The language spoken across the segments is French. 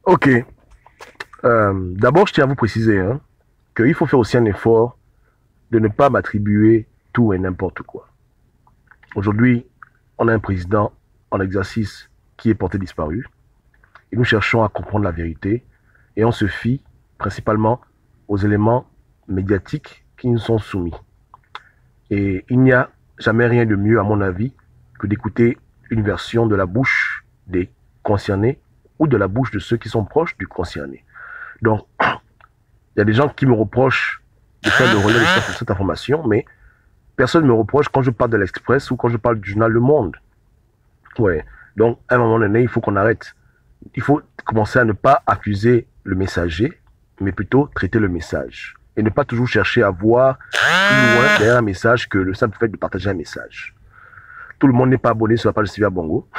Ok. D'abord, je tiens à vous préciser qu'il faut faire aussi un effort de ne pas m'attribuer tout et n'importe quoi. Aujourd'hui, on a un président en exercice qui est porté disparu et nous cherchons à comprendre la vérité et on se fie principalement aux éléments médiatiques qui nous sont soumis. Et il n'y a jamais rien de mieux, à mon avis, que d'écouter une version de la bouche des concernés ou de la bouche de ceux qui sont proches du concerné. Donc, il y a des gens qui me reprochent de faire le relais de cette information, mais personne ne me reproche quand je parle de l'Express ou quand je parle du journal Le Monde. Ouais. Donc, à un moment donné, il faut qu'on arrête. Il faut commencer à ne pas accuser le messager, mais plutôt traiter le message. Et ne pas toujours chercher à voir plus loin derrière un message que le simple fait de partager un message. Tout le monde n'est pas abonné sur la page de Sylvia Bongo.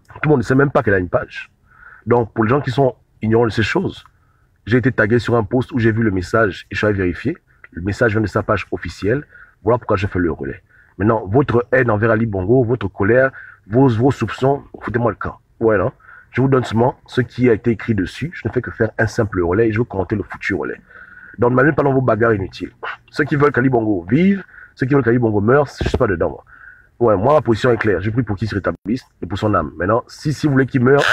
Tout le monde ne sait même pas qu'elle a une page. Donc, pour les gens qui sont ignorants de ces choses, j'ai été tagué sur un post où j'ai vu le message et je suis allé vérifier. Le message vient de sa page officielle. Voilà pourquoi je fais le relais. Maintenant, votre haine envers Ali Bongo, votre colère, vos soupçons, foutez-moi le camp. Ouais, non? Je vous donne seulement ce qui a été écrit dessus. Je ne fais que faire un simple relais et je veux commenter le futur relais. Donc, ne m'amenez pas dans vos bagarres inutiles. Ceux qui veulent qu'Ali Bongo vive, ceux qui veulent qu'Ali Bongo meure, je ne suis pas dedans, moi. Ouais, moi, ma position est claire. Je prie pour qu'il se rétablisse et pour son âme. Maintenant, si vous voulez qu'il meure,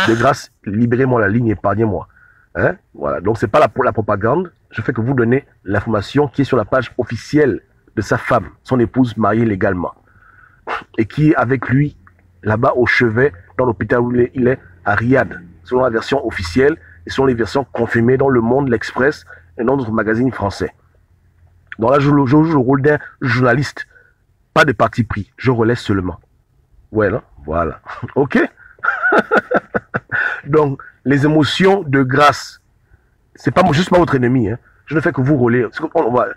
de grâce, libérez-moi la ligne, épargnez-moi. Hein? Voilà. Donc, c'est pas la propagande. Je fais que vous donner l'information qui est sur la page officielle de sa femme, son épouse mariée légalement. Et qui est avec lui, là-bas, au chevet, dans l'hôpital où il est, à Riyad, selon la version officielle et selon les versions confirmées dans Le Monde, l'Express et dans d'autres magazines français. Donc là, je joue le rôle d'un journaliste. Pas de parti pris, je relais seulement. Ouais, non? Voilà. Ok? Donc, les émotions de grâce, c'est pas juste pas votre ennemi. Hein. Je ne fais que vous relayer. Voilà.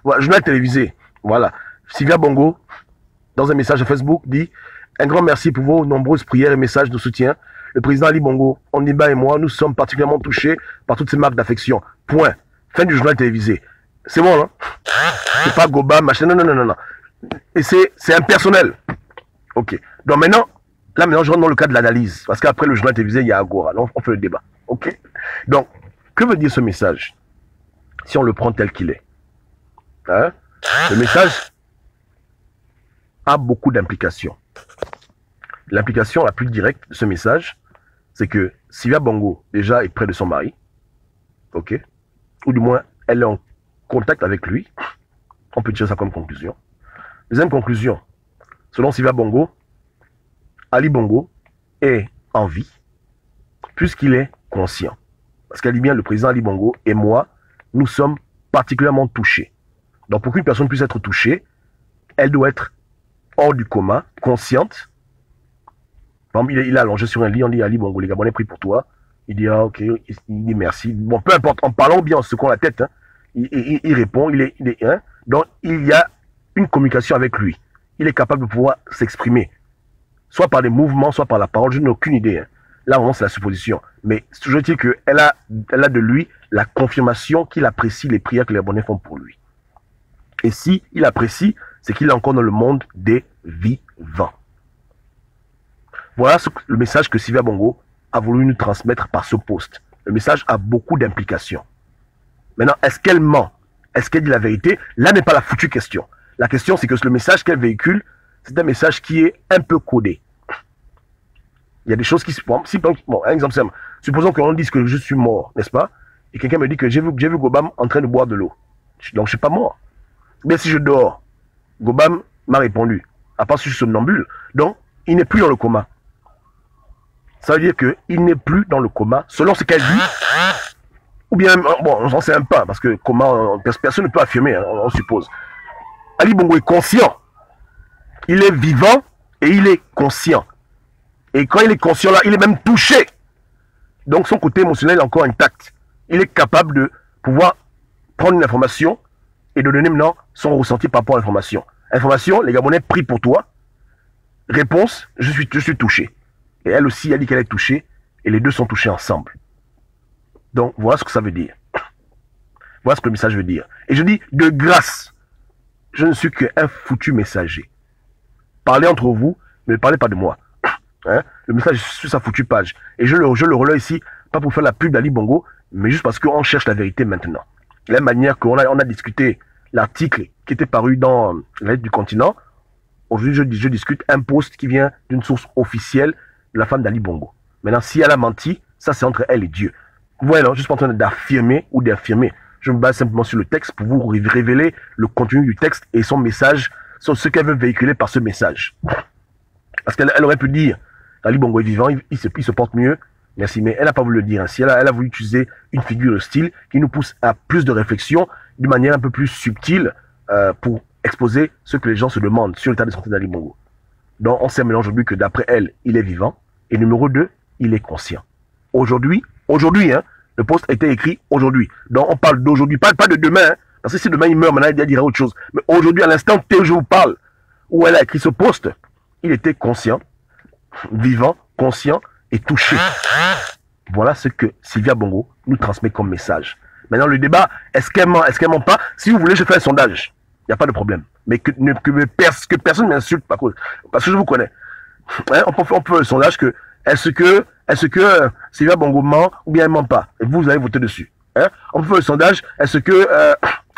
Voilà, journal télévisé. Voilà. Sylvia Bongo, dans un message à Facebook, dit un grand merci pour vos nombreuses prières et messages de soutien. Le président Ali Bongo, Ondiba et moi, nous sommes particulièrement touchés par toutes ces marques d'affection. Point. Fin du journal télévisé. C'est bon, non? C'est pas Goba, machin. Non, non, non, non, non. Et c'est impersonnel. Ok. Donc maintenant, je rentre dans le cas de l'analyse. Parce qu'après le journal télévisé, il y a Agora. Donc on fait le débat. Ok. Donc, que veut dire ce message? Si on le prend tel qu'il est. Hein? Le message a beaucoup d'implications. L'implication la plus directe de ce message, c'est que Sylvia Bongo, déjà, est près de son mari. Ok. Ou du moins, elle est en contact avec lui. On peut tirer ça comme conclusion. Deuxième conclusion. Selon Sylvia Bongo, Ali Bongo est en vie, puisqu'il est conscient. Parce qu'elle dit bien, le président Ali Bongo et moi, nous sommes particulièrement touchés. Donc pour qu'une personne puisse être touchée, elle doit être hors du coma, consciente. Par exemple, il est allongé sur un lit, on dit Ali Bongo, les Gabonais prient pour toi. Il dit ah, ok, il dit merci. Bon, peu importe, en parlant bien, en secouant la tête, hein, il répond, hein, donc il y a une communication avec lui. Il est capable de pouvoir s'exprimer, soit par des mouvements, soit par la parole. Je n'ai aucune idée. Hein. Là, vraiment, c'est la supposition. Mais je dis qu'elle a de lui la confirmation qu'il apprécie les prières que les abonnés font pour lui. Et si il apprécie, c'est qu'il est encore dans le monde des vivants. Voilà le message que Sylvia Bongo a voulu nous transmettre par ce post. Le message a beaucoup d'implications. Maintenant, est-ce qu'elle ment? Est-ce qu'elle dit la vérité? Là n'est pas la foutue question. La question, c'est que le message qu'elle véhicule, c'est un message qui est un peu codé. Il y a des choses qui se... Bon, un exemple simple. Supposons qu'on dise que je suis mort, n'est-ce pas? Et quelqu'un me dit que j'ai vu Gobam en train de boire de l'eau. Donc, je ne suis pas mort. Mais si je dors, Gobam m'a répondu. À part si je suis somnambule. Donc, il n'est plus dans le coma. Ça veut dire qu'il n'est plus dans le coma, selon ce qu'elle dit. Ou bien, bon, on s'en sait un peu, parce que comment, personne ne peut affirmer, hein, on suppose. Ali Bongo est conscient. Il est vivant et il est conscient. Et quand il est conscient là, il est même touché. Donc son côté émotionnel est encore intact. Il est capable de pouvoir prendre une information et de donner maintenant son ressenti par rapport à l'information. Information, les Gabonais prient pour toi. Réponse, je suis touché. Et elle aussi a dit qu'elle est touchée et les deux sont touchés ensemble. Donc voilà ce que ça veut dire. Voilà ce que le message veut dire. Et je dis, de grâce, je ne suis qu'un foutu messager. Parlez entre vous, mais ne parlez pas de moi. Hein? Le message est sur sa foutue page. Et je le relaie ici, pas pour faire la pub d'Ali Bongo, mais juste parce qu'on cherche la vérité maintenant. De la manière qu'on a discuté l'article qui était paru dans la lettre du continent, aujourd'hui je discute un post qui vient d'une source officielle de la femme d'Ali Bongo. Maintenant, si elle a menti, ça c'est entre elle et Dieu. Voilà, je suis pas en train d'affirmer ou d'affirmer. Je me base simplement sur le texte pour vous révéler le contenu du texte et son message, sur ce qu'elle veut véhiculer par ce message. Parce qu'elle aurait pu dire, Ali Bongo est vivant, il se porte mieux, merci, mais elle n'a pas voulu le dire ainsi. Elle a voulu utiliser une figure de style qui nous pousse à plus de réflexion, d'une manière un peu plus subtile, pour exposer ce que les gens se demandent sur l'état de santé d'Ali Bongo. Donc on sait maintenant aujourd'hui que d'après elle, il est vivant, et numéro 2, il est conscient. Aujourd'hui, hein, le post a été écrit aujourd'hui. Donc on parle d'aujourd'hui, pas de demain, hein, parce que si demain il meurt, maintenant il dira autre chose. Mais aujourd'hui, à l'instant T où je vous parle, où elle a écrit ce post, il était conscient, vivant, conscient et touché. Voilà ce que Sylvia Bongo nous transmet comme message. Maintenant le débat, est-ce qu'elle ment pas? Si vous voulez, je fais un sondage. Il n'y a pas de problème. Mais que personne ne m'insulte parce que je vous connais. Hein, on peut faire le sondage que est-ce que Sylvia Bongo ment ou bien elle ment pas? Et vous allez voter dessus. Hein? On peut faire le sondage, est-ce que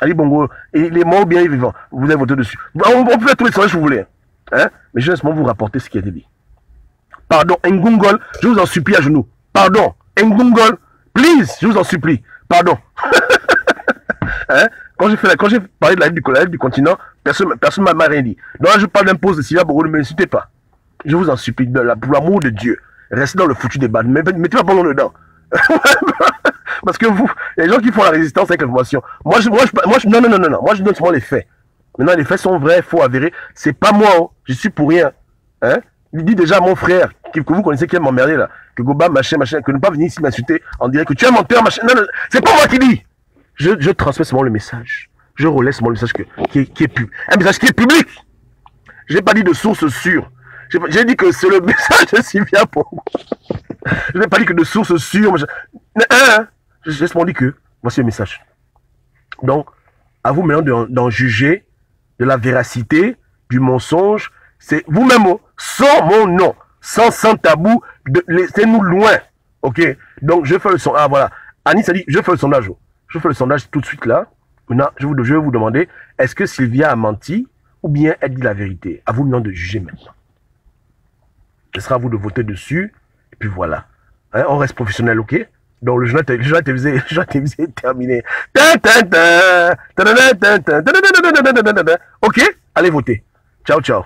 Ali Bongo il est mort ou bien il est vivant? Vous allez voter dessus. On peut faire tous les sondages que vous voulez. Hein? Mais je laisse moi vous rapporter ce qui a été dit. Pardon, Ngungol, je vous en supplie à genoux. Pardon, Ngungol, please, je vous en supplie. Pardon. Hein? Quand j'ai parlé de la lettre du continent, personne ne m'a rien dit. Donc là, je parle d'un poste de Sylvia Bongo, ne m'insultez pas. Je vous en supplie, pour l'amour de Dieu, restez dans le foutu débat, mettez pas bon dedans. Parce que vous, les gens qui font la résistance avec l'information, non, moi je donne seulement les faits. Maintenant, les faits sont vrais, faux, avérés. C'est pas moi, oh. Je suis pour rien. Hein? Il dit déjà à mon frère, que vous connaissez, qui aime m'emmerder là, que Goba, machin, que ne pas venir ici m'insulter en disant que tu es un menteur, machin. Non, c'est pas moi qui dis. Je transmets seulement le message. Je relais seulement le message qui est un message qui est public. J'ai pas dit de source sûre. J'ai dit que c'est le message de Sylvia Bongo. Je n'ai pas dit que de source sûre. J'ai seulement dit que voici le message. Donc, à vous maintenant d'en juger de la véracité, du mensonge. C'est vous-même, sans mon nom, sans tabou, laissez-nous loin. Ok? Donc, je fais le sondage. Ah, voilà. Anis a dit, je fais le sondage. Je fais le sondage tout de suite là. Maintenant, je vais vous demander, est-ce que Sylvia a menti ou bien elle dit la vérité? À vous maintenant de juger maintenant. Ce sera à vous de voter dessus. Et puis voilà. Hein, on reste professionnel, ok? Donc le journal télévisé est terminé. Ok? Allez voter. Ciao, ciao.